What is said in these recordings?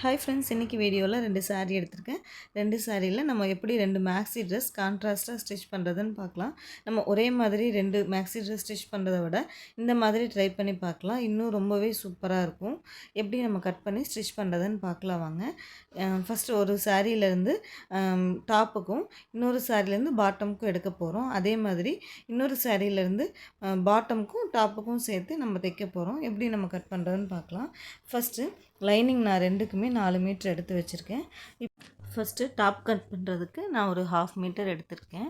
Hi friends, இன்றைக்கி வீடியோவில் 2 சாரீ எடுத்திருக்கேன். 2 சாரியில் நம்ம எப்படி 2 மேக்ஸி ட்ரெஸ் கான்ட்ராஸ்ட்டாக ஸ்டிச் பண்ணுறதுன்னு பார்க்கலாம். நம்ம ஒரே மாதிரி 2 மேக்ஸி ட்ரெஸ் ஸ்டிச் பண்ணுறத விட இந்த மாதிரி ட்ரை பண்ணி பார்க்கலாம். இன்னும் ரொம்பவே சூப்பராக இருக்கும். எப்படி நம்ம கட் பண்ணி ஸ்டிச் பண்ணுறதுன்னு பார்க்கலாம் வாங்க. ஃபஸ்ட்டு ஒரு சாரியிலேருந்து டாப்புக்கும் இன்னொரு சாரியிலேருந்து பாட்டமுக்கும் எடுக்க போகிறோம். அதே மாதிரி இன்னொரு சாரியிலேருந்து பாட்டமுக்கும் டாப்புக்கும் சேர்த்து நம்ம தைக்க போகிறோம். எப்படி நம்ம கட் பண்ணுறதுன்னு பார்க்கலாம். ஃபஸ்ட்டு லைனிங் நான் 2க்குமே 4 மீட்டர் எடுத்து வச்சுருக்கேன். ஃபஸ்ட்டு டாப் கட் பண்ணுறதுக்கு நான் ஒரு 1/2 மீட்டர் எடுத்திருக்கேன்.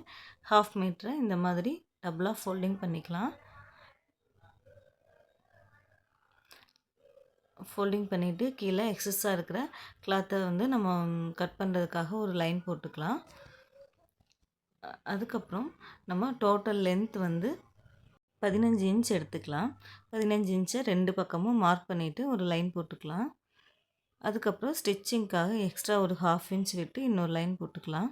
1/2 மீட்டரை இந்த மாதிரி டபுளாக ஃபோல்டிங் பண்ணிக்கலாம். ஃபோல்டிங் பண்ணிவிட்டு கீழே எக்ஸஸாக இருக்கிற கிளாத்தை வந்து நம்ம கட் பண்ணுறதுக்காக ஒரு லைன் போட்டுக்கலாம். அதுக்கப்புறம் நம்ம டோட்டல் லென்த் வந்து 15 இன்ச் எடுத்துக்கலாம். 15 இன்ச்சை 2 பக்கமும் மார்க் பண்ணிவிட்டு ஒரு லைன் போட்டுக்கலாம். அதுக்கப்புறம் ஸ்டிச்சிங்க்காக எக்ஸ்ட்ரா ஒரு 1/2 இன்ச் விட்டு இன்னொரு லைன் போட்டுக்கலாம்.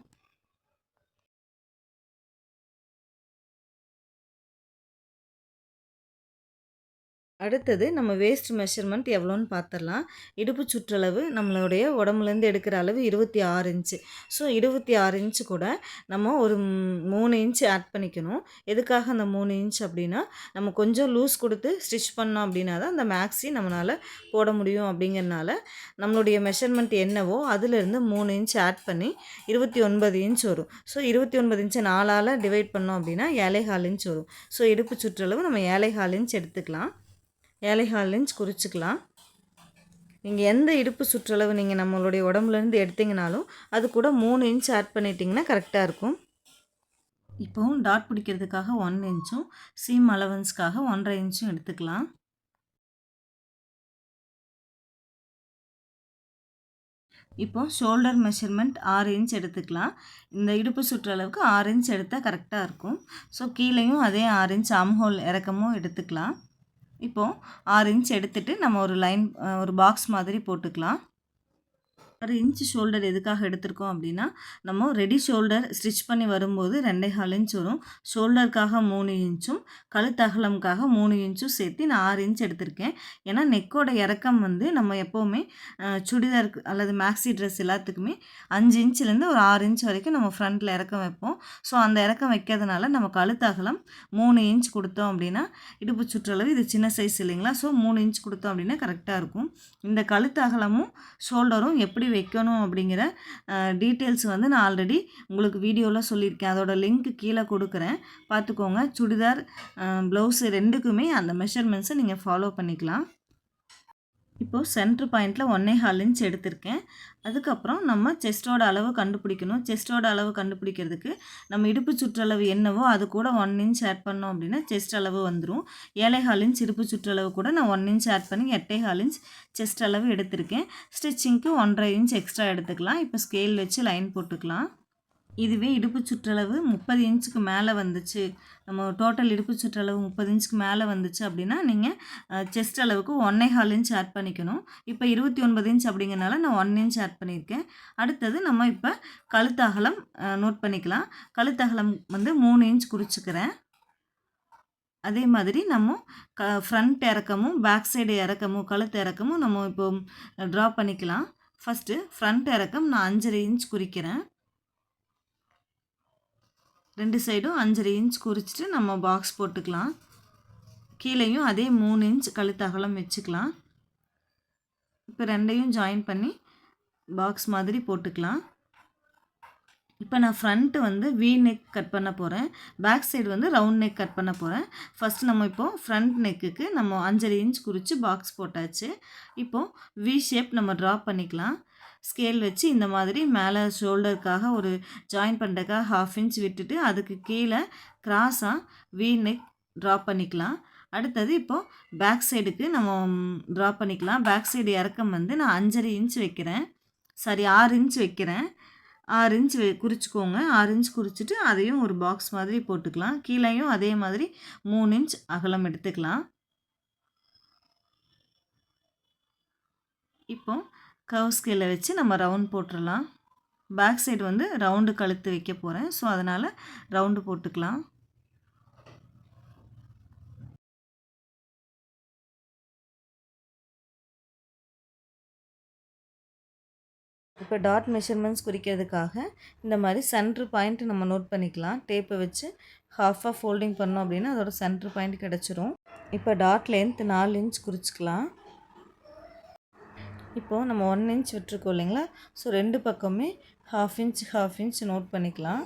அடுத்தது நம்ம வேஸ்ட் மெஷர்மெண்ட் எவ்வளோன்னு பார்த்துடலாம். இடுப்பு சுற்றளவு நம்மளுடைய உடம்புலேருந்து எடுக்கிற அளவு 26 இன்ச்சு. ஸோ 26 இன்ச்சு கூட நம்ம ஒரு 3 இன்ச் ஆட் பண்ணிக்கணும். எதுக்காக அந்த 3 இன்ச் அப்படின்னா, நம்ம கொஞ்சம் லூஸ் கொடுத்து ஸ்டிச் பண்ணோம் அப்படின்னா தான் அந்த மேக்ஸி நம்மளால் போட முடியும். அப்படிங்கிறனால நம்மளுடைய மெஷர்மெண்ட் என்னவோ அதிலேருந்து 3 இன்ச் ஆட் பண்ணி 29 இன்ச் வரும். ஸோ 29 இன்ச்சை 4ஆல் டிவைட் பண்ணோம் அப்படின்னா 7.25 இன்ச் வரும். ஸோ இடுப்பு சுற்றளவு நம்ம 7.25 இன்ச் எடுத்துக்கலாம். 7.25 இன்ச் குறிச்சிக்கலாம். நீங்கள் எந்த இடுப்பு சுற்றளவு நீங்கள் நம்மளுடைய உடம்புலேருந்து எடுத்திங்கனாலும் அது கூட 3 இன்ச் ஆட் பண்ணிட்டிங்கன்னா கரெக்டாக இருக்கும். இப்போவும் டாட் பிடிக்கிறதுக்காக 1 இன்ச்சும் சீம் அலவன்ஸ்க்காக 1.5 இன்ச்சும் எடுத்துக்கலாம். இப்போ ஷோல்டர் மெஷர்மெண்ட் 6 இன்ச் எடுத்துக்கலாம். இந்த இடுப்பு சுற்றளவுக்கு 6 இன்ச் எடுத்தால் கரெக்டாக இருக்கும். ஸோ கீழேயும் அதே 6 இன்ச் ஆம்ஹோல் இறக்கமும் எடுத்துக்கலாம். இப்போது 6 இன்ச் எடுத்துகிட்டு நம்ம ஒரு லைன் ஒரு பாக்ஸ் மாதிரி போட்டுக்கலாம். 6 இன்ச் ஷோல்டர் எதுக்காக எடுத்திருக்கோம் அப்படின்னா, நம்ம ரெடி ஷோல்டர் ஸ்டிச் பண்ணி வரும்போது 2.25 இன்ச் வரும். ஷோல்டருக்காக 3 இன்ச்சும் கழுத்தகலமுக்காக 3 இன்ச்சும் சேர்த்து நான் 6 இன்ச் எடுத்திருக்கேன். ஏன்னா நெக்கோட இறக்கம் வந்து நம்ம எப்போவுமே சுடிதாருக்கு அல்லது மேக்ஸி ட்ரெஸ் எல்லாத்துக்குமே 5 இன்ச்லேருந்து ஒரு 6 இன்ச் வரைக்கும் நம்ம ஃப்ரண்ட்டில் இறக்கம் வைப்போம். ஸோ அந்த இறக்கம் வைக்கிறதுனால நம்ம கழுத்தகலம் 3 இன்ச் கொடுத்தோம் அப்படின்னா, இடுப்பு சுற்றளவு இது சின்ன சைஸ் இல்லைங்களா, ஸோ 3 இன்ச் கொடுத்தோம் அப்படின்னா கரெக்டாக இருக்கும். இந்த கழுத்தகலமும் ஷோல்டரும் எப்படி வைக்கணும் அப்படிங்கிற டீட்டெயில்ஸ் வந்து நான் ஆல்ரெடி உங்களுக்கு வீடியோவில் சொல்லியிருக்கேன். அதோட லிங்க் கீழே கொடுக்குறேன், பார்த்துக்கோங்க. சுடிதார் ப்ளவுஸு 2க்குமே அந்த மெஷர்மெண்ட்ஸை நீங்கள் ஃபாலோ பண்ணிக்கலாம். இப்போது சென்ட்ரு பாயிண்ட்டில் 1.25 இன்ச் எடுத்திருக்கேன். அதுக்கப்புறம் நம்ம செஸ்ட்டோட அளவு கண்டுபிடிக்கணும். செஸ்ட்டோட அளவு கண்டுபிடிக்கிறதுக்கு நம்ம இடுப்பு சுற்றளவு என்னவோ அது கூட 1 இன்ச் ஆட் பண்ணோம் அப்படின்னா செஸ்ட் அளவு வந்துடும். 7.25 இன்ச் இடுப்பு சுற்றளவு கூட நான் 1 இன்ச் ஆட் பண்ணி 8.25 இன்ச் செஸ்ட் அளவு எடுத்திருக்கேன். ஸ்டிச்சிங்க்கு 1.5 இன்ச் எக்ஸ்ட்ரா எடுத்துக்கலாம். இப்போ ஸ்கேல் வச்சு லைன் போட்டுக்கலாம். இதுவே இடுப்பு சுற்றளவு 30 இன்ச்சுக்கு மேலே வந்துச்சு, நம்ம டோட்டல் இடுப்பு சுற்றளவு 30 இன்ச்சுக்கு மேலே வந்துச்சு அப்படின்னா நீங்கள் செஸ்ட் அளவுக்கு 1.25 இன்ச் ஆட் பண்ணிக்கணும். இப்போ 29 இன்ச் அப்படிங்கிறனால நான் 1 இன்ச் ஆட் பண்ணியிருக்கேன். அடுத்தது நம்ம இப்போ கழுத்தகலம் நோட் பண்ணிக்கலாம். கழுத்தகலம் வந்து 3 இன்ச் குறிச்சிக்கிறேன். அதே மாதிரி நம்ம ஃப்ரண்ட் இறக்கமும் பேக் சைடு இறக்கமும் கழுத்து இறக்கமும் நம்ம இப்போ ட்ரா பண்ணிக்கலாம். ஃபஸ்ட்டு ஃப்ரண்ட் இறக்கம் நான் 5.5 இன்ச் குறிக்கிறேன். 2 சைடும் 5.5 இன்ச் குறிச்சிட்டு நம்ம பாக்ஸ் போட்டுக்கலாம். கீழேயும் அதே 3 இன்ச் கழுத்து அகலம் வச்சுக்கலாம். இப்போ 2ஐயும் ஜாயின் பண்ணி பாக்ஸ் மாதிரி போட்டுக்கலாம். இப்போ நான் ஃப்ரண்ட்டு வந்து வி நெக் கட் பண்ண போகிறேன், பேக் சைடு வந்து ரவுண்ட் நெக் கட் பண்ண போகிறேன். ஃபஸ்ட் நம்ம இப்போது ஃப்ரண்ட் நெக்குக்கு நம்ம 5.5 இன்ச் குறித்து பாக்ஸ் போட்டாச்சு. இப்போது வி ஷேப் நம்ம ட்ரா பண்ணிக்கலாம். ஸ்கேல் வச்சு இந்த மாதிரி மேலே ஷோல்டருக்காக ஒரு ஜாயின் பண்ணுறதுக்காக 1/2 இன்ச் விட்டுட்டு அதுக்கு கீழே கிராஸாக வி நெக் ட்ரா பண்ணிக்கலாம். அடுத்தது இப்போது பேக் சைடுக்கு நம்ம ட்ரா பண்ணிக்கலாம். பேக் சைடு இறக்கம் வந்து நான் 5.5 இன்ச் வைக்கிறேன், 6 இன்ச் வைக்கிறேன். 6 இன்ச் குறிச்சிக்கோங்க. 6 இன்ச் குறிச்சிட்டு அதையும் ஒரு பாக்ஸ் மாதிரி போட்டுக்கலாம். கீழேயும் அதே மாதிரி 3 இன்ச் அகலம் எடுத்துக்கலாம். இப்போ கர்வ் ஸ்கேலை வச்சு நம்ம ரவுண்ட் போட்டுடலாம். பேக் சைடு வந்து ரவுண்டு கழுத்து வைக்க போகிறேன், ஸோ அதனால் ரவுண்டு போட்டுக்கலாம். இப்போ டாட் மெஷர்மெண்ட்ஸ் குறிக்கிறதுக்காக இந்த மாதிரி சென்ட்ரு பாயிண்ட் நம்ம நோட் பண்ணிக்கலாம். டேப்பை வச்சு ஹாஃபாக ஃபோல்டிங் பண்ணோம் அப்படின்னா அதோட சென்ட்ரு பாயிண்ட் கிடச்சிரும். இப்போ டாட் லென்த் 4 இன்ச் குறிச்சிக்கலாம். இப்போது நம்ம 1 இன்ச் விட்டுருக்கோம் இல்லைங்களா, ஸோ 2 பக்கமே ஹாஃப் இன்ச் நோட் பண்ணிக்கலாம்.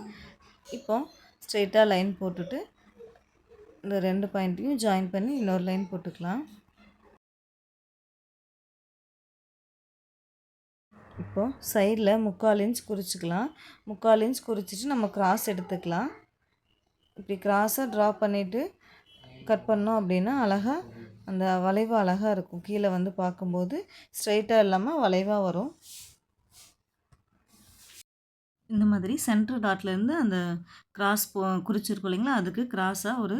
இப்போது ஸ்ட்ரெயிட்டாக லைன் போட்டுட்டு இந்த 2 பாயிண்ட்டையும் ஜாயின் பண்ணி இன்னொரு லைன் போட்டுக்கலாம். இப்போது சைடில் 3/4 இன்ச் குறிச்சிக்கலாம். 3/4 இன்ச் குறிச்சிட்டு நம்ம கிராஸ் எடுத்துக்கலாம். இப்படி கிராஸாக ட்ரா பண்ணிவிட்டு கட் பண்ணோம் அப்படின்னா அழகாக அந்த வளைவு அழகாக இருக்கும். கீழே வந்து பார்க்கும்போது ஸ்ட்ரைட்டாக இல்லாமல் வளைவாக வரும். இந்த மாதிரி சென்ட்ரு டாட்லேருந்து அந்த கிராஸ் குறிச்சிருக்கோம் இல்லைங்களா, அதுக்கு கிராஸாக ஒரு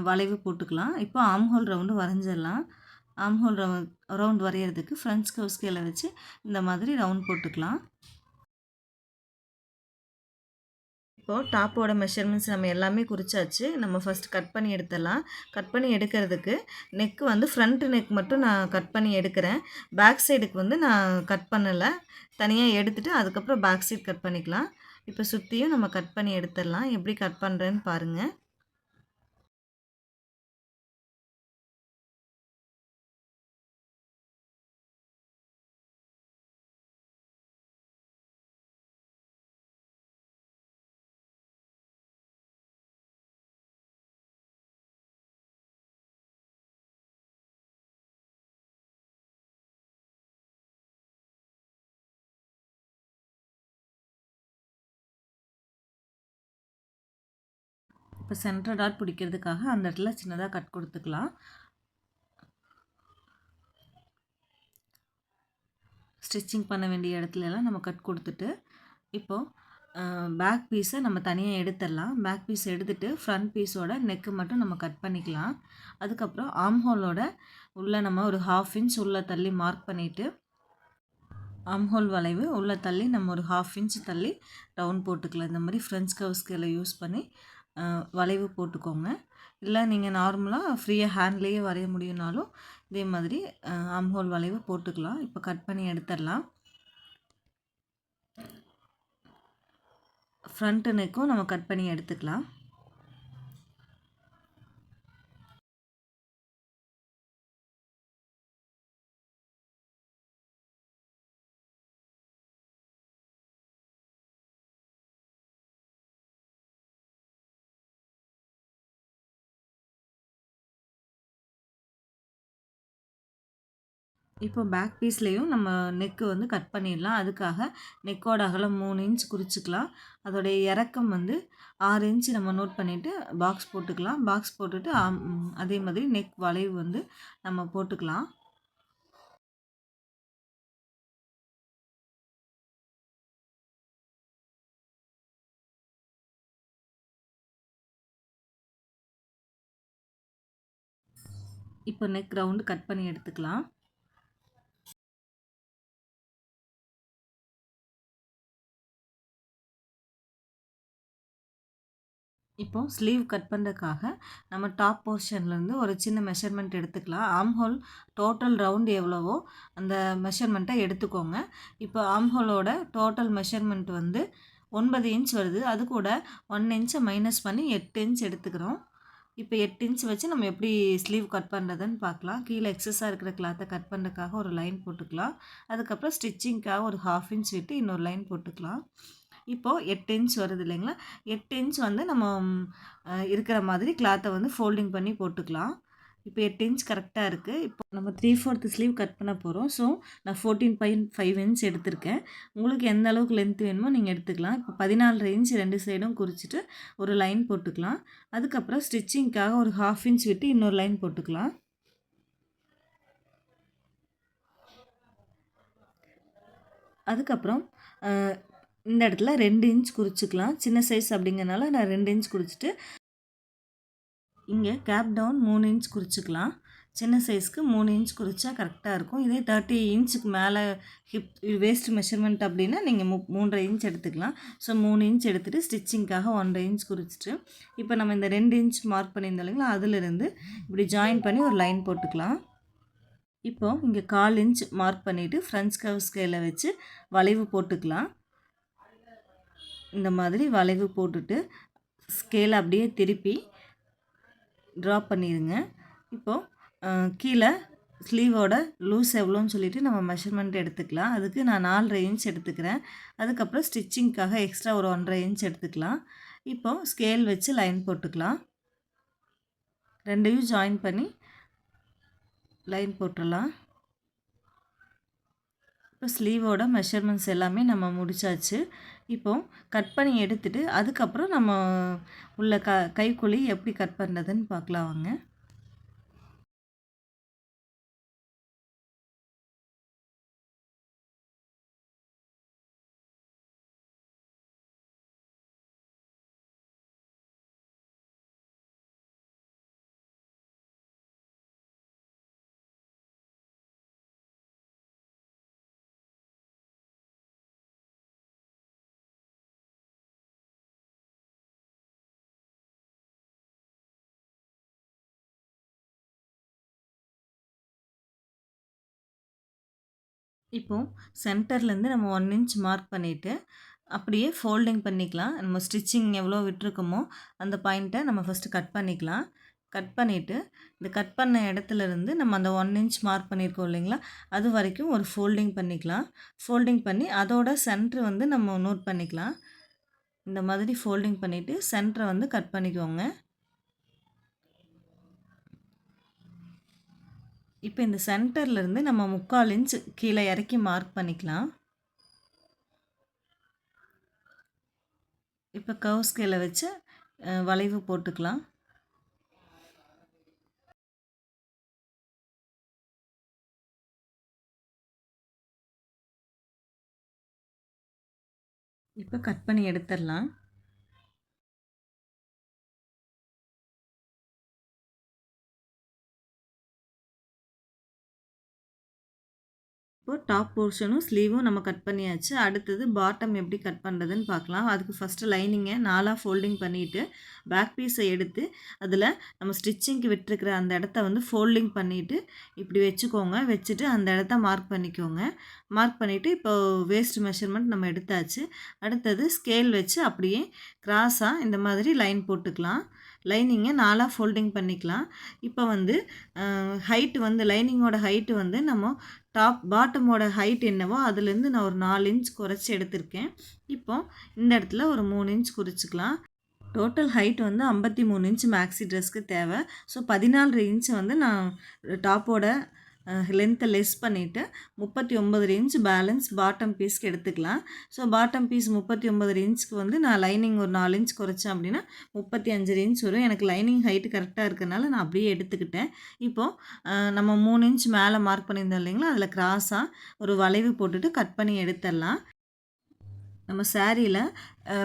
வளைவு போட்டுக்கலாம். இப்போ ஆம்ஹோல் ரவுண்டு வரைஞ்சிடலாம். ஆம்ஹோல் ரவுண்ட் வரைகிறதுக்கு ஃப்ரெஞ்ச் கர்வ் ஸ்கேலை வச்சு இந்த மாதிரி ரவுண்ட் போட்டுக்கலாம். இப்போது டாப்போட மெஷர்மெண்ட்ஸ் நம்ம எல்லாமே குறிச்சாச்சு. நம்ம ஃபஸ்ட் கட் பண்ணி எடுத்துடலாம். கட் பண்ணி எடுக்கிறதுக்கு நெக்கு வந்து ஃப்ரண்ட் நெக் மட்டும் நான் கட் பண்ணி எடுக்கிறேன். பேக் சைடுக்கு வந்து நான் கட் பண்ணலை. தனியாக எடுத்துகிட்டு அதுக்கப்புறம் பேக் சைடு கட் பண்ணிக்கலாம். இப்போ சுற்றியும் நம்ம கட் பண்ணி எடுத்துடலாம். எப்படி கட் பண்ணுறேன்னு பாருங்கள். இப்போ சென்டர் டாட் பிடிக்கிறதுக்காக அந்த இடத்துல சின்னதாக கட் கொடுத்துக்கலாம். ஸ்டிச்சிங் பண்ண வேண்டிய இடத்துலலாம் நம்ம கட் கொடுத்துட்டு இப்போது பேக் பீஸை நம்ம தனியாக எடுத்துடலாம். பேக் பீஸ் எடுத்துகிட்டு ஃப்ரண்ட் பீஸோட நெக்கு மட்டும் நம்ம கட் பண்ணிக்கலாம். அதுக்கப்புறம் ஆம்ஹோலோட உள்ளே நம்ம ஒரு 1/2 இன்ச் உள்ளே தள்ளி மார்க் பண்ணிவிட்டு ஆம்ஹோல் வளைவு உள்ளே தள்ளி நம்ம ஒரு 1/2 இன்ச் தள்ளி ரவுண்ட் போட்டுக்கலாம். இந்த மாதிரி ஃப்ரெஞ்ச் கர்வ் ஸ்கேலை யூஸ் பண்ணி வளைவு போட்டுக்கோங்க. இல்லை நீங்கள் நார்மலாக ஃப்ரீயாக ஹேண்ட்லேயே வரைய முடியும்னாலும் இதே மாதிரி ஆம்ஹோல் வளைவு போட்டுக்கலாம். இப்போ கட் பண்ணி எடுத்துடலாம். ஃப்ரண்ட் நெக்கும் நம்ம கட் பண்ணி எடுத்துக்கலாம். இப்போ பேக் பீஸ்லேயும் நம்ம நெக்கு வந்து கட் பண்ணிடலாம். அதுக்காக நெக்கோட அகலம் 3 இன்ச் குறிச்சிக்கலாம். அதோடைய இறக்கம் வந்து 6 இன்ச் நம்ம நோட் பண்ணிவிட்டு பாக்ஸ் போட்டுக்கலாம். பாக்ஸ் போட்டுட்டு அதே மாதிரி நெக் வளைவு வந்து நம்ம போட்டுக்கலாம். இப்போ நெக் ரவுண்டு கட் பண்ணி எடுத்துக்கலாம். இப்போது ஸ்லீவ் கட் பண்ணுறதுக்காக நம்ம டாப் போர்ஷன்லேருந்து ஒரு சின்ன மெஷர்மெண்ட் எடுத்துக்கலாம். ஆம்ஹோல் டோட்டல் ரவுண்ட் எவ்வளவோ அந்த மெஷர்மெண்ட்டை எடுத்துக்கோங்க. இப்போ ஆம்ஹோலோட டோட்டல் மெஷர்மெண்ட் வந்து 9 இன்ச் வருது. அது கூட 1 இன்ச்சை மைனஸ் பண்ணி 8 இன்ச் எடுத்துக்கிறோம். இப்போ 8 இன்ச் வச்சு நம்ம எப்படி ஸ்லீவ் கட் பண்ணுறதுன்னு பார்க்கலாம். கீழே எக்ஸஸாக இருக்கிற கிளாத்தை கட் பண்ணுறதுக்காக ஒரு லைன் போட்டுக்கலாம். அதுக்கப்புறம் ஸ்டிச்சிங்க்காக ஒரு 1/2 இன்ச் விட்டு இன்னொரு லைன் போட்டுக்கலாம். இப்போது 8 இன்ச் வருது இல்லைங்களா, 8 இன்ச் வந்து நம்ம இருக்கிற மாதிரி கிளாத்தை வந்து ஃபோல்டிங் பண்ணி போட்டுக்கலாம். இப்போ 8 இன்ச் கரெக்டாக இருக்குது. இப்போ நம்ம 3/4 ஸ்லீவ் கட் பண்ண போகிறோம். ஸோ நான் 14.5 இன்ச் எடுத்திருக்கேன். உங்களுக்கு எந்த அளவுக்கு லென்த் வேணுமோ நீங்கள் எடுத்துக்கலாம். இப்போ 14 இன்ச் 2 சைடும் குறிச்சிட்டு ஒரு லைன் போட்டுக்கலாம். அதுக்கப்புறம் ஸ்டிச்சிங்க்காக ஒரு 1/2 இன்ச் விட்டு இன்னொரு லைன் போட்டுக்கலாம். அதுக்கப்புறம் இந்த இடத்துல 2 இன்ச் குறிச்சிக்கலாம். சின்ன சைஸ் அப்படிங்கிறனால நான் 2 இன்ச் குறிச்சிட்டு இங்கே கேப் டவுன் 3 இன்ச் குறிச்சிக்கலாம். சின்ன சைஸ்க்கு 3 இன்ச் குறிச்சா கரெக்டாக இருக்கும். இதே 30 இன்ச்சுக்கு மேலே ஹிப் வேஸ்ட் மெஷர்மெண்ட் அப்படின்னா நீங்கள் 3.5 இன்ச் எடுத்துக்கலாம். ஸோ 3 இன்ச் எடுத்துகிட்டு ஸ்டிச்சிங்க்காக 1.5 இன்ச் குறிச்சிட்டு இப்போ நம்ம இந்த 2 இன்ச் மார்க் பண்ணியிருந்தோம் இல்லைங்களா, அதிலிருந்து இப்படி ஜாயின் பண்ணி ஒரு லைன் போட்டுக்கலாம். இப்போ இங்கே 1/4 இன்ச் மார்க் பண்ணிவிட்டு ஃப்ரெஞ்ச் கர்வ் ஸ்கேலை வச்சு வளைவு போட்டுக்கலாம். இந்த மாதிரி வளைவு போட்டுட்டு ஸ்கேலை அப்படியே திருப்பி ட்ரா பண்ணிடுங்க. இப்போது கீழே ஸ்லீவோட லூஸ் எவ்வளோன்னு சொல்லிவிட்டு நம்ம மெஷர்மெண்ட் எடுத்துக்கலாம். அதுக்கு நான் 4.5 இன்ச் எடுத்துக்கிறேன். அதுக்கப்புறம் ஸ்டிச்சிங்க்காக எக்ஸ்ட்ரா ஒரு 1.5 இன்ச் எடுத்துக்கலாம். இப்போது ஸ்கேல் வச்சு லைன் போட்டுக்கலாம். ரெண்டையும் ஜாயின் பண்ணி லைன் போட்டுடலாம். இப்போ ஸ்லீவோட மெஷர்மெண்ட்ஸ் எல்லாமே நம்ம முடிச்சாச்சு. இப்போது கட் பண்ணி எடுத்துகிட்டு அதுக்கப்புறம் நம்ம உள்ள கைக்குழி எப்படி கட் பண்ணுறதுன்னு பார்க்கலாம் வாங்க. இப்போது சென்டர்லேருந்து நம்ம 1 இன்ச் மார்க் பண்ணிவிட்டு அப்படியே ஃபோல்டிங் பண்ணிக்கலாம். நம்ம ஸ்டிச்சிங் எவ்வளோ விட்டுருக்கோமோ அந்த பாயிண்ட்டை நம்ம ஃபஸ்ட்டு கட் பண்ணிக்கலாம். கட் பண்ணிவிட்டு இந்த கட் பண்ண இடத்துலேருந்து நம்ம அந்த 1 இன்ச் மார்க் பண்ணியிருக்கோம் இல்லைங்களா, அது வரைக்கும் ஒரு ஃபோல்டிங் பண்ணிக்கலாம். ஃபோல்டிங் பண்ணி அதோட சென்ட்ரு வந்து நம்ம நோட் பண்ணிக்கலாம். இந்த மாதிரி ஃபோல்டிங் பண்ணிவிட்டு சென்டரை வந்து கட் பண்ணிக்கோங்க. இப்போ இந்த சென்டர்லேருந்து நம்ம 3/4 இன்ச் கீழே இறக்கி மார்க் பண்ணிக்கலாம். இப்போ கர்வ் ஸ்கேலை வச்சு வளைவு போட்டுக்கலாம். இப்போ கட் பண்ணி எடுத்துடலாம். இப்போ டாப் போர்ஷனும் ஸ்லீவும் நம்ம கட் பண்ணியாச்சு. அடுத்தது பாட்டம் எப்படி கட் பண்ணுறதுன்னு பார்க்கலாம். அதுக்கு ஃபஸ்ட்டு லைனிங்கை 4ஆக ஃபோல்டிங் பண்ணிவிட்டு பேக் பீஸை எடுத்து அதில் நம்ம ஸ்டிச்சிங்க்கு விட்டுருக்கிற அந்த இடத்த வந்து ஃபோல்டிங் பண்ணிவிட்டு இப்படி வச்சுக்கோங்க. வச்சுட்டு அந்த இடத்த மார்க் பண்ணிக்கோங்க. மார்க் பண்ணிவிட்டு இப்போ வேஸ்ட் மெஷர்மெண்ட் நம்ம எடுத்தாச்சு. அடுத்தது ஸ்கேல் வச்சு அப்படியே கிராஸாக இந்த மாதிரி லைன் போட்டுக்கலாம். லைனிங்கை 4ஆக ஃபோல்டிங் பண்ணிக்கலாம். இப்போ வந்து ஹைட்டு வந்து லைனிங்கோட ஹைட்டு வந்து நம்ம பாட்டமோட ஹைட் என்னவோ அதுலேருந்து நான் ஒரு 4 இன்ச் குறைச்சி எடுத்திருக்கேன். இப்போது இந்த இடத்துல ஒரு 3 இன்ச் குறிச்சிக்கலாம். டோட்டல் ஹைட் வந்து 53 இன்ச் மேக்ஸி ட்ரெஸ்க்கு தேவை. ஸோ 14 இன்ச் வந்து நான் டாப்போட லென்த்தை லெஸ் பண்ணிவிட்டு 39 இன்ச் பேலன்ஸ் பாட்டம் பீஸ்க்கு எடுத்துக்கலாம். ஸோ பாட்டம் பீஸ் 39 இன்ச்சுக்கு வந்து நான் லைனிங் ஒரு 4 இன்ச் குறைச்சேன் அப்படின்னா 35 இன்ச் வரும். எனக்கு லைனிங் ஹைட்டு கரெக்டாக இருக்கிறனால நான் அப்படியே எடுத்துக்கிட்டேன். இப்போது நம்ம 3 இன்ச் மேலே மார்க் பண்ணியிருந்தோம் இல்லைங்களா, அதில் கிராஸாக ஒரு வளைவு போட்டுட்டு கட் பண்ணி எடுத்துடலாம். நம்ம சாரியில்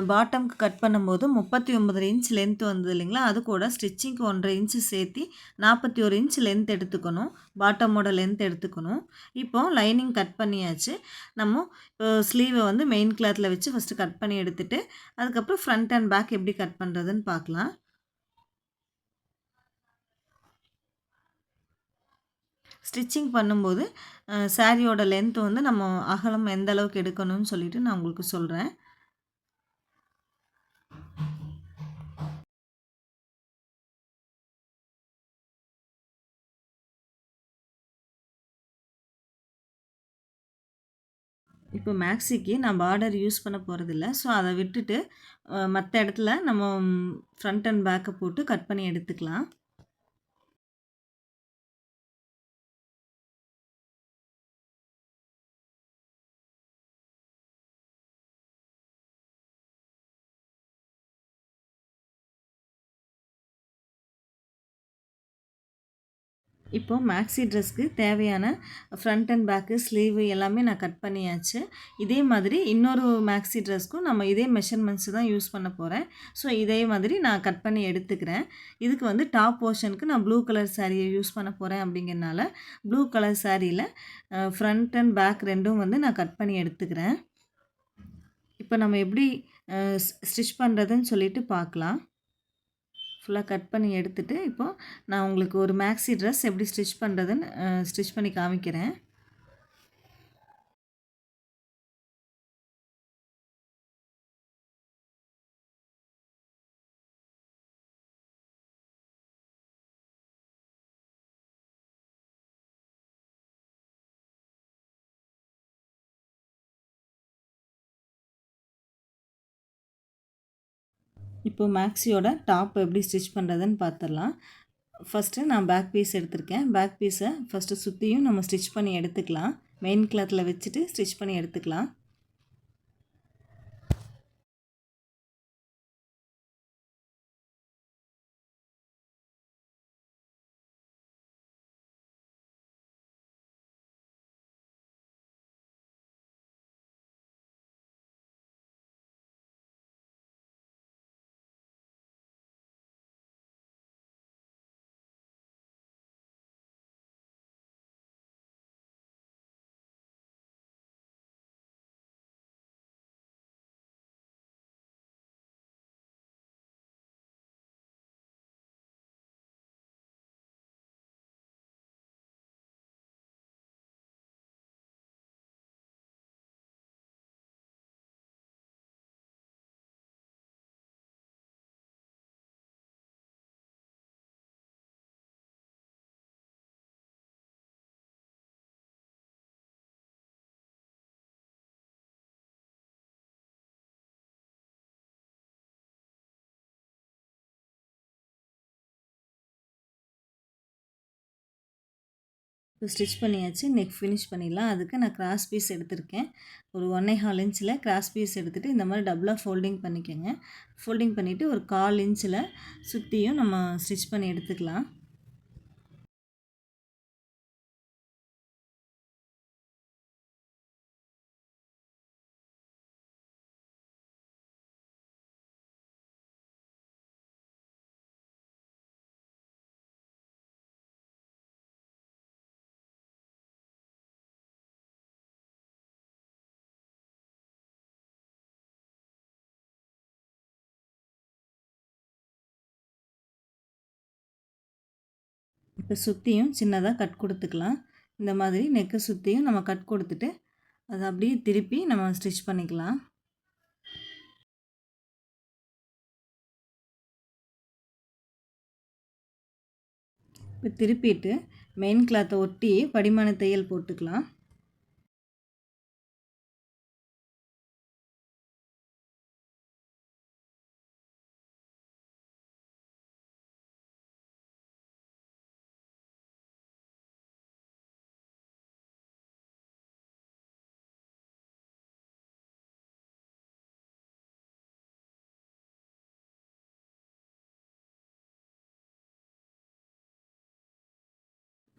பாட்டம்க்கு கட் பண்ணும்போது 39 இன்ச் லென்த் வந்தது இல்லைங்களா, அது கூட ஸ்டிச்சிங்க்கு 1.5 இன்ச்சு சேர்த்து 41 இன்ச் லென்த் எடுத்துக்கணும். பாட்டமோட லென்த் எடுத்துக்கணும். இப்போது லைனிங் கட் பண்ணியாச்சு. நம்ம இப்போ ஸ்லீவை வந்து மெயின் கிளாத்தில் வச்சு ஃபஸ்ட்டு கட் பண்ணி எடுத்துகிட்டு அதுக்கப்புறம் ஃப்ரண்ட் அண்ட் பேக் எப்படி கட் பண்ணுறதுன்னு பார்க்கலாம். ஸ்டிச்சிங் பண்ணும்போது சாரியோட லென்த் வந்து நம்ம அகலம் எந்த அளவுக்கு எடுக்கணும்னு சொல்லிட்டு நான் உங்களுக்கு சொல்கிறேன். இப்போ மேக்ஸிக்கு நான் பார்டர் யூஸ் பண்ண போகிறதில்ல. ஸோ அதை விட்டுட்டு மற்ற இடத்துல நம்ம ஃப்ரண்ட் அண்ட் பேக்கை போட்டு கட் பண்ணி எடுத்துக்கலாம். இப்போது மேக்ஸி ட்ரெஸ்க்கு தேவையான ஃப்ரண்ட் அண்ட் பேக்கு ஸ்லீவு எல்லாமே நான் கட் பண்ணியாச்சு. இதே மாதிரி இன்னொரு மேக்ஸி ட்ரெஸ்க்கும் நம்ம இதே மெஷர்மெண்ட்ஸ் தான் யூஸ் பண்ண போகிறேன். ஸோ இதே மாதிரி நான் கட் பண்ணி எடுத்துக்கிறேன். இதுக்கு வந்து டாப் போர்ஷனுக்கு நான் ப்ளூ கலர் சாரியை யூஸ் பண்ண போகிறேன் அப்படிங்கிறனால ப்ளூ கலர் சாரியில் ஃப்ரண்ட் அண்ட் பேக் ரெண்டும் வந்து நான் கட் பண்ணி எடுத்துக்கிறேன். இப்போ நம்ம எப்படி ஸ்டிச் பண்ணுறதுன்னு சொல்லிட்டு பார்க்கலாம். ஃபுல்லாக கட் பண்ணி எடுத்துட்டு, இப்போது நான் உங்களுக்கு ஒரு மேக்ஸி ட்ரெஸ் எப்படி ஸ்டிச் பண்ணுறதுன்னு ஸ்டிச் பண்ணி காமிக்கிறேன். இப்போ மேக்ஸியோட டாப் எப்படி ஸ்டிச் பண்ணுறதுன்னு பார்த்துடலாம். ஃபஸ்ட்டு நான் பேக் பீஸ் எடுத்திருக்கேன். பேக் பீஸை ஃபஸ்ட்டு சுற்றியும் நம்ம ஸ்டிச் பண்ணி எடுத்துக்கலாம். மெயின் கிளாத்தில் வச்சுட்டு ஸ்டிச் பண்ணி எடுத்துக்கலாம். இப்போ ஸ்டிச் பண்ணியாச்சு. நெக் ஃபினிஷ் பண்ணிடலாம். அதுக்கு நான் கிராஸ் பீஸ் எடுத்திருக்கேன். ஒரு 1 1/4 இன்ச்சில் கிராஸ் பீஸ் எடுத்துகிட்டு இந்த மாதிரி டபுளாக ஃபோல்டிங் பண்ணிக்கோங்க. ஃபோல்டிங் பண்ணிவிட்டு ஒரு 1/4 இன்ச்சில் சுற்றியும் நம்ம ஸ்டிச் பண்ணி எடுத்துக்கலாம். இப்போ சுற்றியும் சின்னதாக கட் கொடுத்துக்கலாம். இந்த மாதிரி நெக்கை சுற்றியும் நம்ம கட் கொடுத்துட்டு அதை அப்படியே திருப்பி நம்ம ஸ்டிச் பண்ணிக்கலாம். இப்போ திருப்பிட்டு மெயின் கிளாத்தை ஒட்டி படிமான தையல் போட்டுக்கலாம்.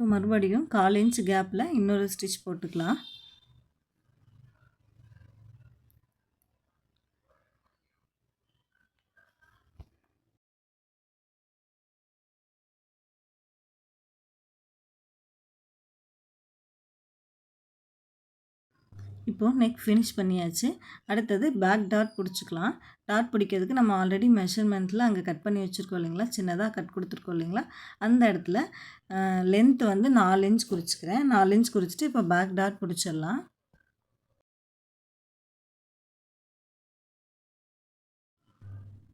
இப்போ மறுபடியும் 1/4 இன்ச் கேப்பில் இன்னொரு ஸ்டிச் போட்டுக்கலாம். இப்போது நெக் ஃபினிஷ் பண்ணியாச்சு. அடுத்தது பேக் டாட் பிடிச்சிக்கலாம். டாட் பிடிக்கிறதுக்கு நம்ம ஆல்ரெடி மெஷர்மெண்ட்டில் அங்கே கட் பண்ணி வச்சுருக்கோம் இல்லைங்களா, சின்னதாக கட் கொடுத்துருக்கோம் இல்லைங்களா, அந்த இடத்துல லென்த் வந்து 4 இன்ச் குறிச்சிக்கிறேன். 4 இன்ச் குறிச்சிட்டு இப்போ பேக் டாட் பிடிச்சிடலாம்.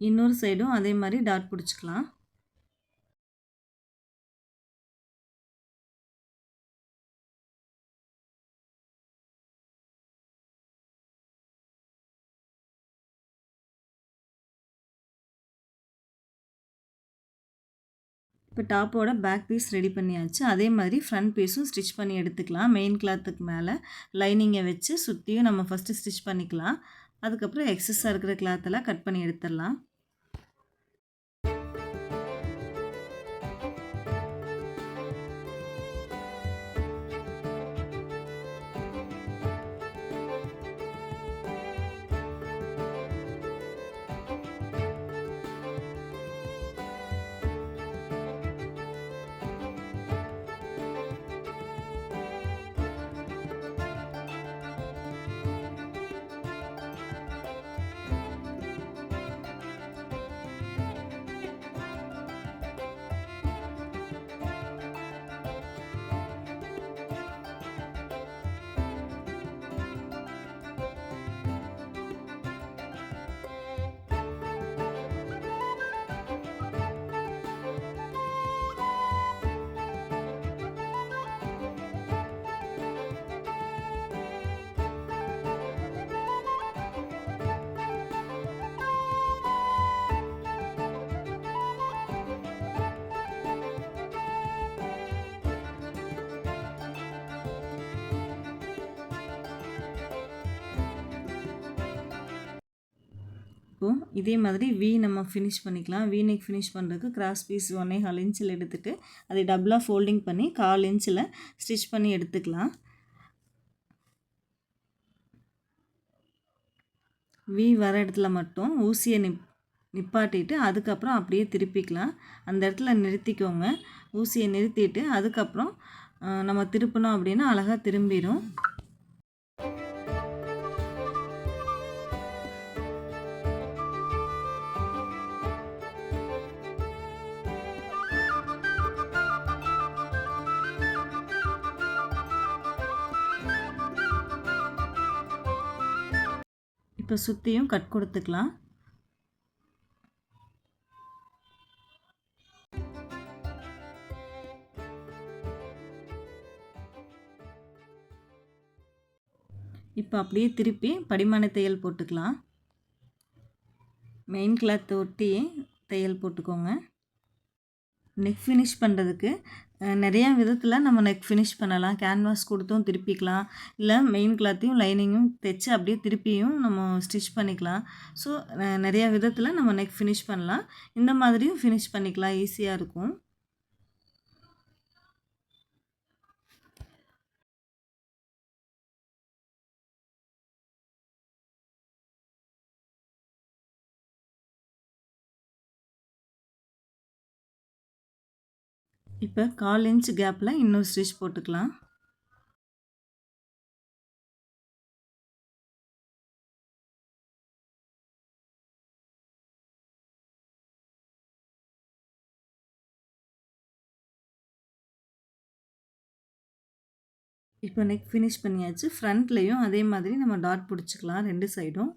இன்னொரு சைடும் அதே மாதிரி டாட் பிடிச்சிக்கலாம். இப்போ டாப்போட பேக் பீஸ் ரெடி பண்ணியாச்சு. அதே மாதிரி ஃப்ரண்ட் பீஸும் ஸ்டிச் பண்ணி எடுத்துக்கலாம். மெயின் கிளாத்துக்கு மேலே லைனிங்கை வச்சு சுற்றியும் நம்ம ஃபஸ்ட்டு ஸ்டிச் பண்ணிக்கலாம். அதுக்கப்புறம் எக்ஸஸாக இருக்கிற கிளாத்தெல்லாம் கட் பண்ணி எடுத்துடலாம். இப்போது இதே மாதிரி வி நம்ம ஃபினிஷ் பண்ணிக்கலாம். வி நெக் ஃபினிஷ் பண்ணுறதுக்கு கிராஸ் பீஸ் 1.25 இன்ச்சில் எடுத்துகிட்டு அதை டபுளாக ஃபோல்டிங் பண்ணி 1/4 இன்ச்சில் ஸ்டிச் பண்ணி எடுத்துக்கலாம். வி வர இடத்துல மட்டும் ஊசியை நிப்பாட்டிட்டு அதுக்கப்புறம் அப்படியே திருப்பிக்கலாம். அந்த இடத்துல நிறுத்திக்கோங்க. ஊசியை நிறுத்திட்டு அதுக்கப்புறம் நம்ம திருப்பினோம் அப்படின்னா அழகாக திரும்பிடும். இப்போ சுற்றியும் கட் கொடுத்துக்கலாம். இப்போ அப்படியே திருப்பி படிமான தையல் போட்டுக்கலாம். மெயின் கிளாத் ஒட்டி தையல் போட்டுக்கோங்க. நெக் ஃபினிஷ் பண்ணுறதுக்கு நிறையா விதத்தில் நம்ம நெக் ஃபினிஷ் பண்ணலாம். கேன்வாஸ் கொடுத்தும் திருப்பிக்கலாம், இல்லை மெயின் கிளாத்தையும் லைனிங்கும் தைச்சு அப்படியே திருப்பியும் நம்ம ஸ்டிச் பண்ணிக்கலாம். ஸோ நிறையா விதத்தில் நம்ம நெக் ஃபினிஷ் பண்ணலாம். இந்த மாதிரியும் ஃபினிஷ் பண்ணிக்கலாம், ஈஸியாக இருக்கும். இப்போ 1/4 இன்ச் கேப்பில் இன்னொரு ஸ்டிச் போட்டுக்கலாம். இப்போ நெக் ஃபினிஷ் பண்ணியாச்சு. ஃப்ரண்ட்லேயும் அதே மாதிரி நம்ம டாட் பிடிச்சிக்கலாம் 2 சைடும்.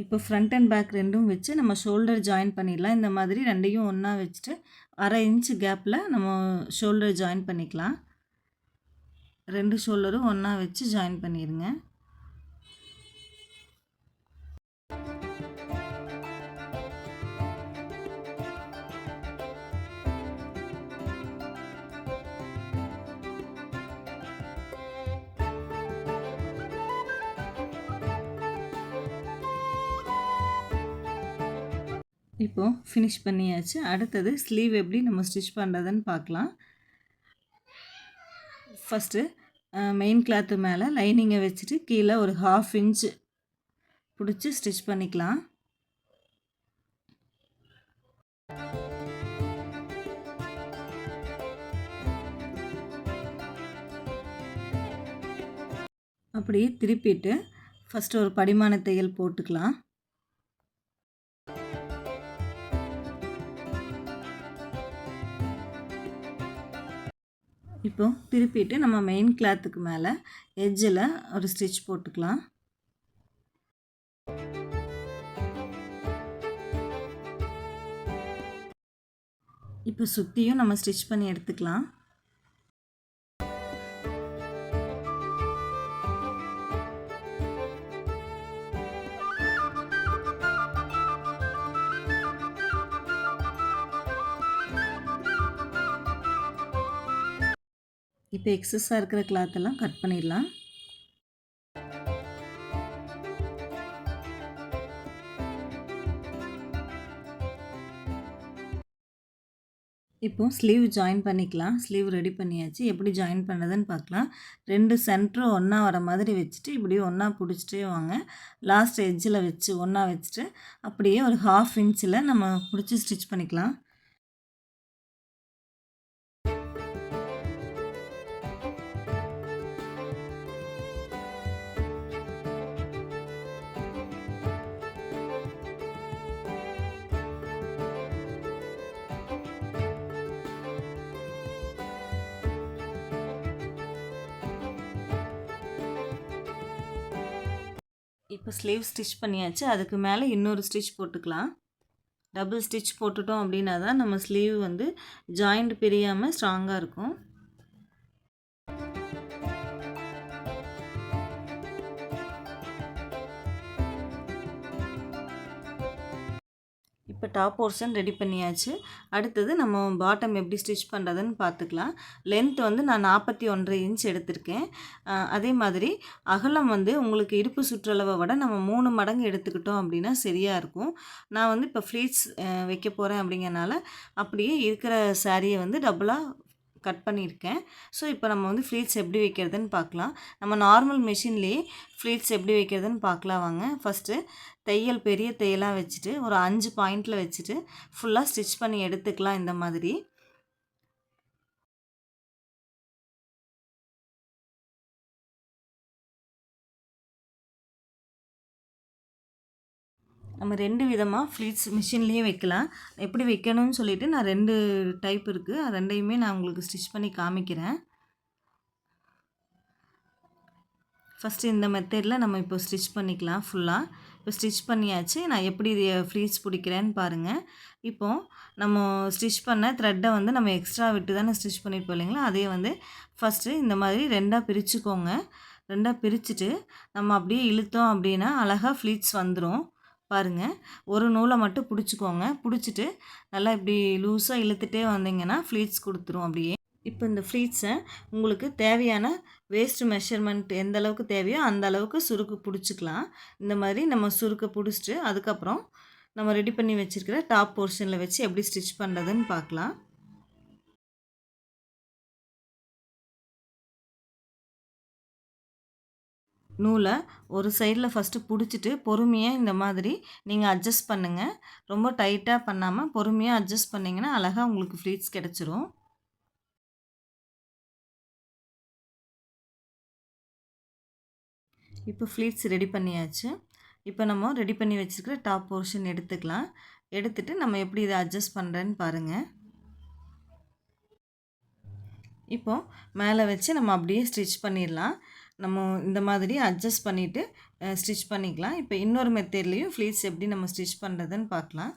இப்போ ஃப்ரண்ட் அண்ட் பேக் ரெண்டும் வச்சு நம்ம ஷோல்டர் ஜாயின் பண்ணிடலாம். இந்த மாதிரி ரெண்டையும் ஒன்றா வச்சுட்டு 1/2 இன்ச் கேப்பில் நம்ம ஷோல்டர் ஜாயின் பண்ணிக்கலாம். 2 ஷோல்டரும் ஒன்றா வச்சு ஜாயின் பண்ணிடுங்க. இப்போ ஃபினிஷ் பண்ணியாச்சு. அடுத்தது ஸ்லீவ் எப்படி நம்ம ஸ்டிச் பண்ணுறதுன்னு பார்க்கலாம். ஃபஸ்ட்டு மெயின் கிளாத்து மேலே லைனிங்கை வச்சுட்டு கீழே ஒரு 1/2 இன்ச் பிடிச்சி ஸ்டிச் பண்ணிக்கலாம். அப்படியே திருப்பிட்டு ஃபஸ்ட்டு ஒரு படிமான தையல் போட்டுக்கலாம். இப்போ திருப்பிட்டு நம்ம மெயின் கிளாத்துக்கு மேலே எட்ஜில் ஒரு ஸ்டிச் போட்டுக்கலாம். இப்போ சுற்றியும் நம்ம ஸ்டிச் பண்ணி எடுத்துக்கலாம். இப்போ எக்ஸஸாக இருக்கிற கிளாத்தெல்லாம் கட் பண்ணிடலாம். இப்போ ஸ்லீவ் ஜாயின் பண்ணிக்கலாம். ஸ்லீவ் ரெடி பண்ணியாச்சு. எப்படி ஜாயின் பண்ணுறதுன்னு பார்க்கலாம். 2 சென்டரும் ஒன்றா வர மாதிரி வச்சுட்டு இப்படியே ஒன்றா பிடிச்சிட்டே வாங்க. லாஸ்ட் எட்ஜில் வச்சு ஒன்றா வச்சுட்டு அப்படியே ஒரு 1/2 இன்ச்சில் நம்ம பிடிச்சி ஸ்டிச் பண்ணிக்கலாம். இப்போ ஸ்லீவ் ஸ்டிச் பண்ணியாச்சு. அதுக்கு மேலே இன்னொரு ஸ்டிச் போட்டுக்கலாம். டபுள் ஸ்டிச் போட்டுட்டோம் அப்படின்னா தான் நம்ம ஸ்லீவ் வந்து ஜாயிண்ட் பிரியாமல் ஸ்ட்ராங்காக இருக்கும். இப்போ டாப் போர்ஷன் ரெடி பண்ணியாச்சு. அடுத்தது நம்ம பாட்டம் எப்படி ஸ்டிச் பண்ணுறதுன்னு பார்த்துக்கலாம். லென்த் வந்து நான் 41.5 இன்ச் எடுத்திருக்கேன். அதே மாதிரி அகலம் வந்து உங்களுக்கு இடுப்பு சுற்றளவை விட நம்ம 3 மடங்கு எடுத்துக்கிட்டோம் அப்படின்னா சரியாக இருக்கும். நான் வந்து இப்போ ஃப்ளீட்ஸ் வைக்க போகிறேன் அப்படிங்கிறனால அப்படியே இருக்கிற சாரியை வந்து டபுளாக கட் பண்ணியிருக்கேன். ஸோ இப்போ நம்ம வந்து ஃப்ளீட்ஸ் எப்படி வைக்கிறதுன்னு பார்க்கலாம். நம்ம நார்மல் மிஷின்லேயே ஃப்ளீட்ஸ் எப்படி வைக்கிறதுன்னு பார்க்கலாம் வாங்க. ஃபஸ்ட்டு தையல் பெரிய தையலாக வச்சுட்டு ஒரு 5 பாயிண்டில் வச்சுட்டு ஃபுல்லாக ஸ்டிச் பண்ணி எடுத்துக்கலாம் இந்த மாதிரி. நம்ம 2 விதமாக ஃப்ளீட்ஸ் மிஷின்லேயே வைக்கலாம். எப்படி வைக்கணும்னு சொல்லிவிட்டு நான் 2 டைப் இருக்குது. அது 2யுமே நான் உங்களுக்கு ஸ்டிச் பண்ணி காமிக்கிறேன். ஃபஸ்ட்டு இந்த மெத்தடில் நம்ம இப்போ ஸ்டிச் பண்ணிக்கலாம் ஃபுல்லாக. இப்போ ஸ்டிச் பண்ணியாச்சு. நான் எப்படி ஃப்ளீட்ஸ் பிடிக்கிறேன்னு பாருங்கள். இப்போது நம்ம ஸ்டிச் பண்ண த்ரெட்டை வந்து நம்ம எக்ஸ்ட்ரா விட்டு தானே ஸ்டிச் பண்ணியிருப்போம் இல்லைங்களா, அதே வந்து ஃபஸ்ட்டு இந்த மாதிரி 2ஆக பிரிச்சுக்கோங்க. 2ஆக பிரிச்சுட்டு நம்ம அப்படியே இழுத்தோம் அப்படின்னா அழகாக ஃப்ளீட்ஸ் வந்துடும். பாருங்கள், ஒரு நூலை மட்டும் பிடிச்சிக்கோங்க. பிடிச்சிட்டு நல்லா இப்படி லூஸாக இழுத்துட்டே வந்தீங்கன்னா ஃப்ளீட்ஸ் கொடுத்துரும் அப்படியே. இப்போ இந்த ஃப்ளீட்ஸை உங்களுக்கு தேவையான வேஸ்ட் மெஷர்மெண்ட் எந்த அளவுக்கு தேவையோ அந்த அளவுக்கு சுருக்கு பிடிச்சிக்கலாம். இந்த மாதிரி நம்ம சுருக்க பிடிச்சிட்டு அதுக்கப்புறம் நம்ம ரெடி பண்ணி வச்சுருக்கிற டாப் போர்ஷனில் வச்சு எப்படி ஸ்டிச் பண்ணுறதுன்னு பார்க்கலாம். நூலை ஒரு சைடில் ஃபஸ்ட்டு பிடிச்சிட்டு பொறுமையாக இந்த மாதிரி நீங்கள் அட்ஜஸ்ட் பண்ணுங்கள். ரொம்ப டைட்டாக பண்ணாமல் பொறுமையாக அட்ஜஸ்ட் பண்ணிங்கன்னா அழகாக உங்களுக்கு ஃப்ளீட்ஸ் கிடச்சிரும். இப்போ ஃப்ளீட்ஸ் ரெடி பண்ணியாச்சு. இப்போ நம்ம ரெடி பண்ணி வச்சுருக்கிற டாப் போர்ஷன் எடுத்துக்கலாம். எடுத்துகிட்டு நம்ம எப்படி இதை அட்ஜஸ்ட் பண்ணுறேன்னு பாருங்கள். இப்போது மேலே வச்சு நம்ம அப்படியே ஸ்டிச் பண்ணிடலாம். நம்ம இந்த மாதிரி அட்ஜஸ்ட் பண்ணிவிட்டு ஸ்டிச் பண்ணிக்கலாம். இப்போ இன்னொரு மெத்தட்லேயும் ஃப்ளீட்ஸ் எப்படி நம்ம ஸ்டிச் பண்ணுறதுன்னு பார்க்கலாம்.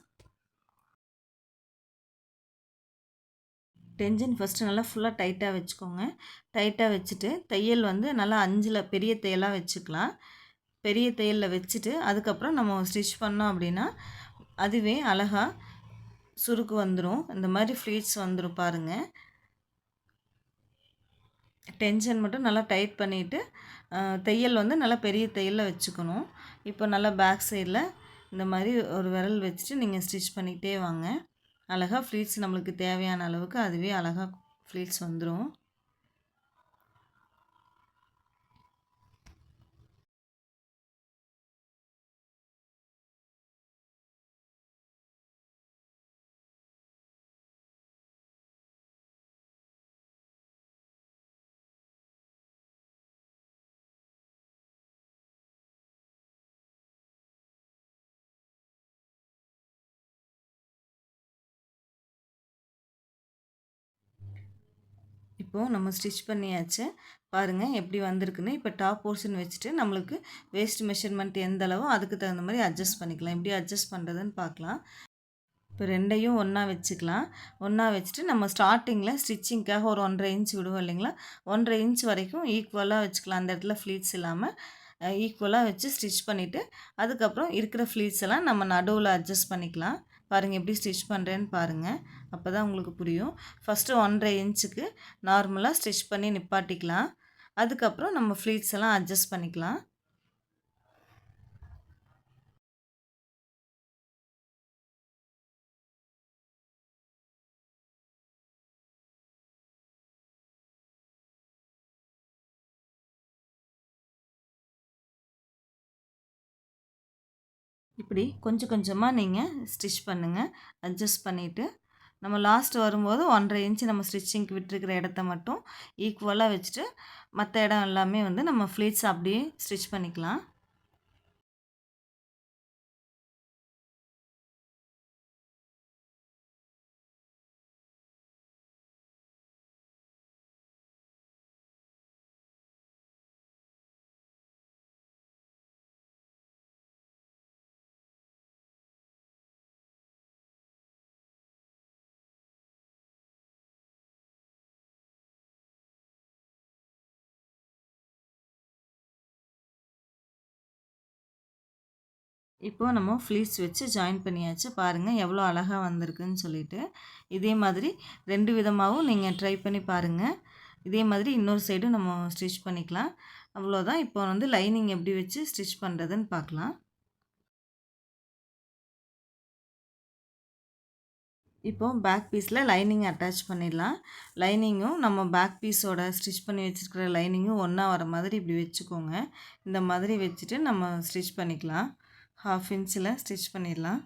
டென்ஷன் ஃபஸ்ட்டு நல்லா ஃபுல்லாக டைட்டாக வச்சுக்கோங்க. டைட்டாக வச்சுட்டு தையல் வந்து நல்லா 5ல் பெரிய தையலாக வச்சுக்கலாம். பெரிய தையலில் வச்சுட்டு அதுக்கப்புறம் நம்ம ஸ்டிச் பண்ணோம் அப்படின்னா அதுவே அழகாக சுருக்கு வந்துடும். இந்த மாதிரி ஃப்ளீட்ஸ் வந்துடும் பாருங்கள். டென்ஷன் மட்டும் நல்லா டைட் பண்ணிவிட்டு தையல் வந்து நல்லா பெரிய தையலில் வச்சுக்கணும். இப்போ நல்லா பேக் சைடில் இந்த மாதிரி ஒரு விரல் வச்சுட்டு நீங்கள் ஸ்டிச் பண்ணிக்கிட்டே வாங்க. அழகாக ஃப்ளீட்ஸ் நம்மளுக்கு தேவையான அளவுக்கு அதுவே அழகாக ஃப்ளீட்ஸ் வந்துடும். இப்போது நம்ம ஸ்டிச் பண்ணியாச்சு. பாருங்கள் எப்படி வந்திருக்குன்னு. இப்போ டாப் போர்ஷன் வச்சுட்டு நம்மளுக்கு வேஸ்ட் மெஷர்மெண்ட் எந்த அளவோ அதுக்கு தகுந்த மாதிரி அட்ஜஸ்ட் பண்ணிக்கலாம். எப்படி அட்ஜஸ்ட் பண்ணுறதுன்னு பார்க்கலாம். இப்போ 2யும் ஒன்றா வச்சுக்கலாம். ஒன்றா வச்சுட்டு நம்ம ஸ்டார்டிங்கில் ஸ்டிச்சிங்க்காக ஒரு 1.5 இன்ச் விடுவோம் இல்லைங்களா, 1.5 இன்ச் வரைக்கும் ஈக்குவலாக வச்சுக்கலாம். அந்த இடத்துல ஃப்ளீட்ஸ் இல்லாமல் ஈக்குவலாக வச்சு ஸ்டிச் பண்ணிவிட்டு அதுக்கப்புறம் இருக்கிற ஃப்ளீட்ஸ் எல்லாம் நம்ம நடுவில் அட்ஜஸ்ட் பண்ணிக்கலாம். பாருங்கள் எப்படி ஸ்டிச் பண்ணுறேன்னு பாருங்கள். அப்போ தான் உங்களுக்கு புரியும். ஃபஸ்ட்டு 1.5 இன்ச்சுக்கு நார்மலாக ஸ்டிச் பண்ணி நிப்பாட்டிக்கலாம். அதுக்கப்புறம் நம்ம ஃப்ளீட்ஸ் எல்லாம் அட்ஜஸ்ட் பண்ணிக்கலாம். இப்படி கொஞ்சம் கொஞ்சமாக நீங்கள் ஸ்டிச் பண்ணுங்கள். அட்ஜஸ்ட் பண்ணிவிட்டு நம்ம லாஸ்ட் வரும்போது 1.5 இன்ச்சு நம்ம ஸ்டிச்சிங்க்கு விட்டுருக்கிற இடத்த மட்டும் ஈக்குவலாக வச்சுட்டு மற்ற இடம் எல்லாமே வந்து நம்ம ஃப்ளீட்ஸ் அப்படியே ஸ்டிச் பண்ணிக்கலாம். இப்போ நம்ம ஃப்ளீட்ஸ் வச்சு ஜாயின் பண்ணியாச்சு. பாருங்கள் எவ்வளோ அழகாக வந்திருக்குன்னு சொல்லிட்டு. இதே மாதிரி 2 விதமாகவும் நீங்கள் ட்ரை பண்ணி பாருங்கள். இதே மாதிரி இன்னொரு சைடும் நம்ம ஸ்டிச் பண்ணிக்கலாம். அவ்வளோதான். இப்போ வந்து லைனிங் எப்படி வச்சு ஸ்டிச் பண்ணுறதுன்னு பார்க்கலாம். இப்போ பேக் பீஸில் லைனிங் அட்டாச் பண்ணிடலாம். லைனிங்கும் நம்ம பேக் பீஸோட ஸ்டிச் பண்ணி வச்சுருக்கிற லைனிங்கும் ஒன்றா வர மாதிரி இப்படி வச்சுக்கோங்க. இந்த மாதிரி வச்சுட்டு நம்ம ஸ்டிச் பண்ணிக்கலாம். 1/2 இன்ச்சில் ஸ்டிச் பண்ணிடலாம்.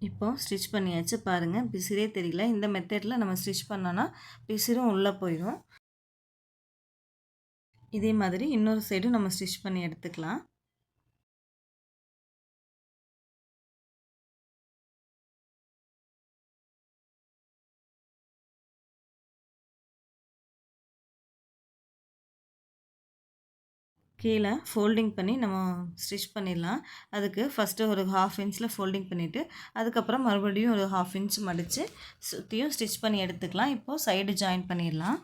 இப்போ ஸ்டிச் பண்ணியாச்சு. பாருங்கள் பிசிறே தெரியல. இந்த மெத்தடில் நம்ம ஸ்டிச் பண்ணோன்னா பிசிறும் உள்ளே போயிடும். இதே மாதிரி இன்னொரு சைடும் நம்ம ஸ்டிச் பண்ணி எடுத்துக்கலாம். கீழே ஃபோல்டிங் பண்ணி நம்ம ஸ்டிச் பண்ணிடலாம். அதுக்கு ஃபஸ்ட்டு ஒரு 1/2 இன்ச்சில் ஃபோல்டிங் பண்ணிவிட்டு அதுக்கப்புறம் மறுபடியும் ஒரு 1/2 இன்ச் மடித்து சுற்றியும் ஸ்டிச் பண்ணி எடுத்துக்கலாம். இப்போது சைடு ஜாயின் பண்ணிடலாம்.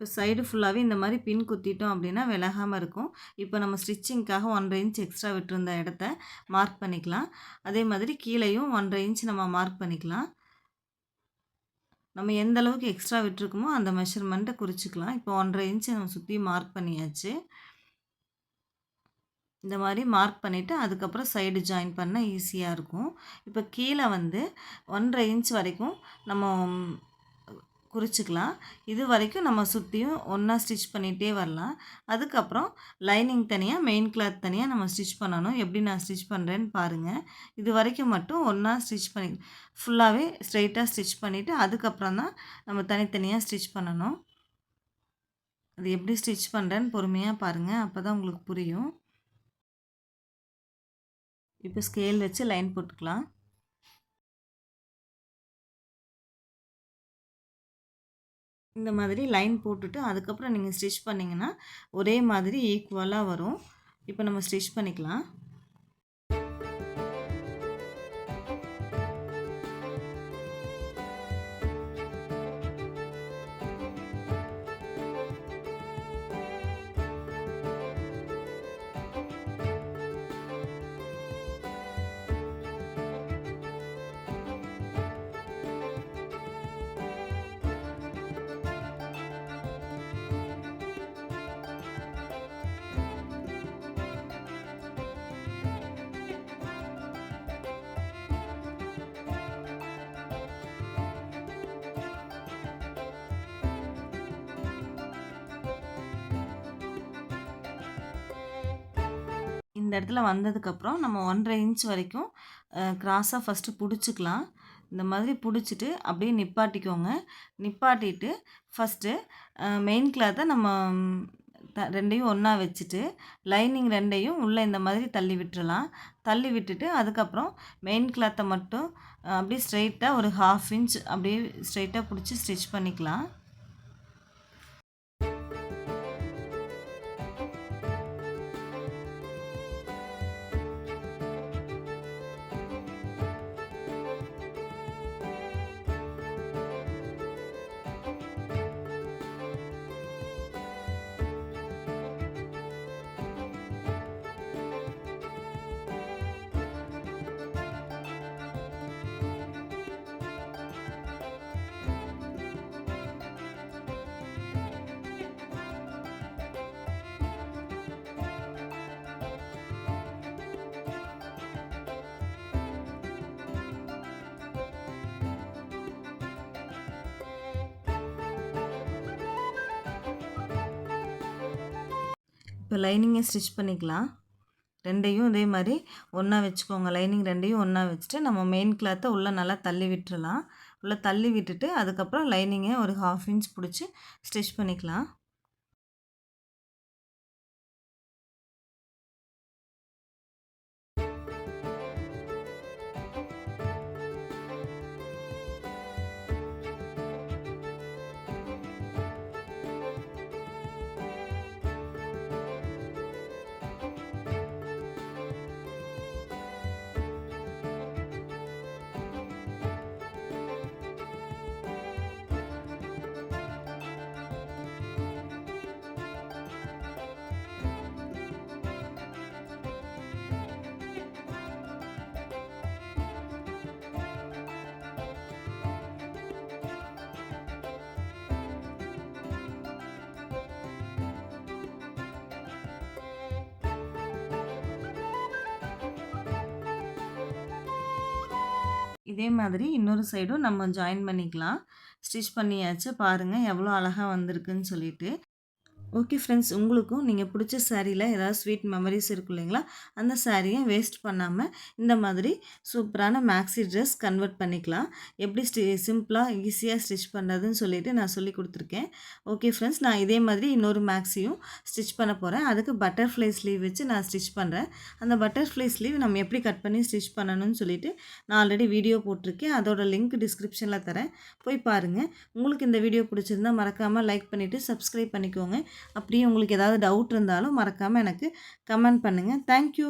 இப்போ சைடு ஃபுல்லாகவே இந்த மாதிரி பின் குத்திட்டோம் அப்படின்னா விலகாமல் இருக்கும். இப்போ நம்ம ஸ்டிச்சிங்க்காக 1/2 இன்ச் எக்ஸ்ட்ரா விட்டுருந்த இடத்த மார்க் பண்ணிக்கலாம். அதே மாதிரி கீழேயும் 1/2 இன்ச் நம்ம மார்க் பண்ணிக்கலாம். நம்ம எந்த அளவுக்கு எக்ஸ்ட்ரா விட்டுருக்கோமோ அந்த மெஷர்மெண்ட்டை குறிச்சிக்கலாம். இப்போ 1/2 இன்ச் நம்ம சுற்றி மார்க் பண்ணியாச்சு. இந்த மாதிரி மார்க் பண்ணிவிட்டு அதுக்கப்புறம் சைடு ஜாயின் பண்ண ஈஸியாக இருக்கும். இப்போ கீழே வந்து 1/2 இன்ச் வரைக்கும் நம்ம குறிச்சிக்கலாம். இது வரைக்கும் நம்ம சுற்றியும் ஒன்றா ஸ்டிச் பண்ணிகிட்டே வரலாம். அதுக்கப்புறம் லைனிங் தனியாக மெயின் கிளாத் தனியாக நம்ம ஸ்டிச் பண்ணணும். எப்படி நான் ஸ்டிச் பண்ணுறேன்னு பாருங்கள். இது வரைக்கும் மட்டும் ஒன்றா ஸ்டிச் பண்ணி ஃபுல்லாகவே ஸ்ட்ரெயிட்டாக ஸ்டிச் பண்ணிவிட்டு அதுக்கப்புறம் தான் நம்ம தனித்தனியாக ஸ்டிச் பண்ணணும். அது எப்படி ஸ்டிச் பண்ணுறேன்னு பொறுமையாக பாருங்கள். அப்போ தான் உங்களுக்கு புரியும். இப்போ ஸ்கேல் வச்சு லைன் போட்டுக்கலாம். இந்த மாதிரி லைன் போட்டுட்டு அதுக்கப்புறம் நீங்கள் ஸ்டிச் பண்ணிங்கன்னா ஒரே மாதிரி ஈக்குவலாக வரும். இப்போ நம்ம ஸ்டிச் பண்ணிக்கலாம். இந்த இடத்துல வந்ததுக்கப்புறம் நம்ம 1.5 இன்ச் வரைக்கும் கிராஸாக ஃபஸ்ட்டு பிடிச்சிக்கலாம். இந்த மாதிரி பிடிச்சிட்டு அப்படியே நிப்பாட்டிக்கோங்க. நிப்பாட்டிட்டு ஃபஸ்ட்டு மெயின் கிளாத்தை நம்ம ரெண்டையும் ஒன்றா வச்சுட்டு லைனிங் ரெண்டையும் உள்ளே இந்த மாதிரி தள்ளி விட்டுறலாம். தள்ளி விட்டுட்டு அதுக்கப்புறம் மெயின் கிளாத்தை மட்டும் அப்படியே ஸ்ட்ரெயிட்டாக ஒரு 1/2 இன்ச் அப்படியே ஸ்ட்ரெயிட்டாக பிடிச்சி ஸ்டிச் பண்ணிக்கலாம். இப்போ லைனிங்கை ஸ்டிச் பண்ணிக்கலாம். ரெண்டையும் இதே மாதிரி ஒன்றா வச்சுக்கோங்க. லைனிங் ரெண்டையும் ஒன்றா வச்சுட்டு நம்ம மெயின் கிளாத்தை உள்ளே நல்லா தள்ளி விட்டுறலாம். உள்ளே தள்ளி விட்டுட்டு அதுக்கப்புறம் லைனிங்கை ஒரு 1/2 இன்ச் பிடிச்சி ஸ்டிச் பண்ணிக்கலாம். இதே மாதிரி இன்னொரு சைடும் நம்ம ஜாயின் பண்ணிக்கலாம். ஸ்டிச் பண்ணியாச்சு. பாருங்கள் எவ்வளோ அழகாக வந்திருக்குன்னு சொல்லிட்டு. ஓகே ஃப்ரெண்ட்ஸ், உங்களுக்கும் நீங்கள் பிடிச்ச சாரியில் ஏதாவது ஸ்வீட் மெமரிஸ் இருக்கும் இல்லைங்களா, அந்த சாரியை வேஸ்ட் பண்ணாமல் இந்த மாதிரி சூப்பரான மேக்ஸி ட்ரெஸ் கன்வெர்ட் பண்ணிக்கலாம். எப்படி சிம்பிளாக ஈஸியாக ஸ்டிச் பண்ணுறதுன்னு சொல்லிட்டு நான் சொல்லி கொடுத்துருக்கேன். ஓகே ஃப்ரெண்ட்ஸ், நான் இதே மாதிரி இன்னொரு மேக்ஸியும் ஸ்டிச் பண்ண போகிறேன். அதுக்கு பட்டர்ஃப்ளை ஸ்லீவ் வச்சு நான் ஸ்டிச் பண்ணுறேன். அந்த பட்டர்ஃப்ளை ஸ்லீவ் நம்ம எப்படி கட் பண்ணி ஸ்டிச் பண்ணணும்னு சொல்லிட்டு நான் ஆல்ரெடி வீடியோ போட்டிருக்கேன். அதோட லிங்க் டிஸ்கிரிப்ஷனில் தரேன், போய் பாருங்கள். உங்களுக்கு இந்த வீடியோ பிடிச்சிருந்தால் மறக்காமல் லைக் பண்ணிவிட்டு சப்ஸ்கிரைப் பண்ணிக்கோங்க. அப்படியே உங்களுக்கு ஏதாவது டவுட் இருந்தாலும் மறக்காமல் எனக்கு கமெண்ட் பண்ணுங்கள். தேங்க்யூ.